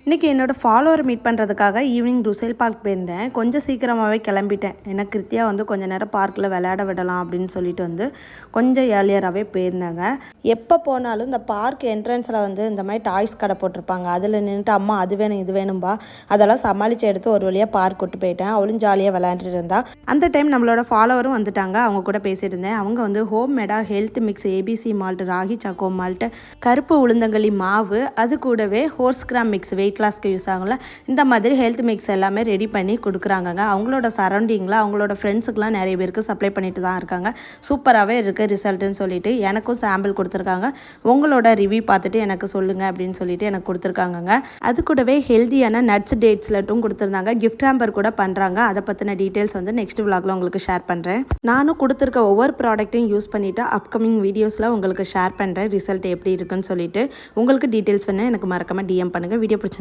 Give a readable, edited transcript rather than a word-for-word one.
இன்றைக்கி என்னோடய follower meet பண்ணுறதுக்காக ஈவினிங் ருசேல் பார்க் போயிருந்தேன். கொஞ்சம் சீக்கிரமாகவே கிளம்பிட்டேன். ஏன்னா கிருத்தியா கொஞ்சம் நேரம் பார்க்கில் விளையாட விடலாம் அப்படின்னு சொல்லிட்டு கொஞ்சம் ஏர்லியராகவே போயிருந்தாங்க. எப்போ போனாலும் இந்த பார்க் என்ட்ரன்ஸில் இந்த மாதிரி டாய்ஸ் கடை போட்டிருப்பாங்க. அதில் நின்றுட்டு அம்மா அது வேணும் இது வேணும்பா, அதெல்லாம் சமாளித்து எடுத்து ஒரு வழியாக பார்க் கூட்டு போயிட்டேன். அவளும் ஜாலியாக விளையாண்டுட்டு இருந்தா. அந்த டைம் நம்மளோட ஃபாலோவரும் வந்துட்டாங்க. அவங்க கூட பேசிட்டு இருந்தேன். அவங்க ஹோம் மேடாக health mix ABC malt, ragi choco malt, கருப்பு உளுந்தங்களி மாவு, அது கூடவே ஹோர்ஸ் கிராம் மிக்ஸ் வெயிட் லாஸ்க்கு யூஸ் ஆகும்ல, இந்த மாதிரி ஹெல்த் மிக்ஸ் எல்லாமே ரெடி பண்ணி கொடுக்குறாங்கங்க. அவங்களோட சரௌண்டிங்கில் அவங்களோட ஃப்ரெண்ட்ஸுக்கெலாம் நிறைய பேருக்கு சப்ளை பண்ணிட்டு தான் இருக்காங்க. சூப்பராகவே இருக்குது ரிசல்ட்டுன்னு சொல்லிட்டு எனக்கும் சாம்பிள் கொடுத்துருக்காங்க. உங்களோட ரிவ்யூ பார்த்துட்டு எனக்கு சொல்லுங்கள் அப்படின்னு சொல்லிட்டு எனக்கு கொடுத்துருக்காங்கங்க. அது கூடவே ஹெல்த்தியான நட்ஸ் டேட்ஸ் லட்டும் கொடுத்துருந்தாங்க. கிஃப்ட் ஹேம்பர் கூட பண்ணுறாங்க. அதை பற்றின டீட்டெயில்ஸ் நெக்ஸ்ட் விலாகில் உங்களுக்கு ஷேர் பண்ணுறேன். நானும் கொடுத்துருக்க ஒவ்வொரு ப்ராடக்ட்டையும் யூஸ் பண்ணிவிட்டு அப்கமிங் வீடியோஸில் உங்களுக்கு ஷேர் பண்ணுறேன் ரிசல்ட் எப்படி இருக்குன்னு சொல்லிட்டு. உங்களுக்கு டீட்டெயில்ஸ் வேணால் எனக்கு மறக்காமல் டிஎம் பண்ணுங்கள். வீடியோ பிடிச்சி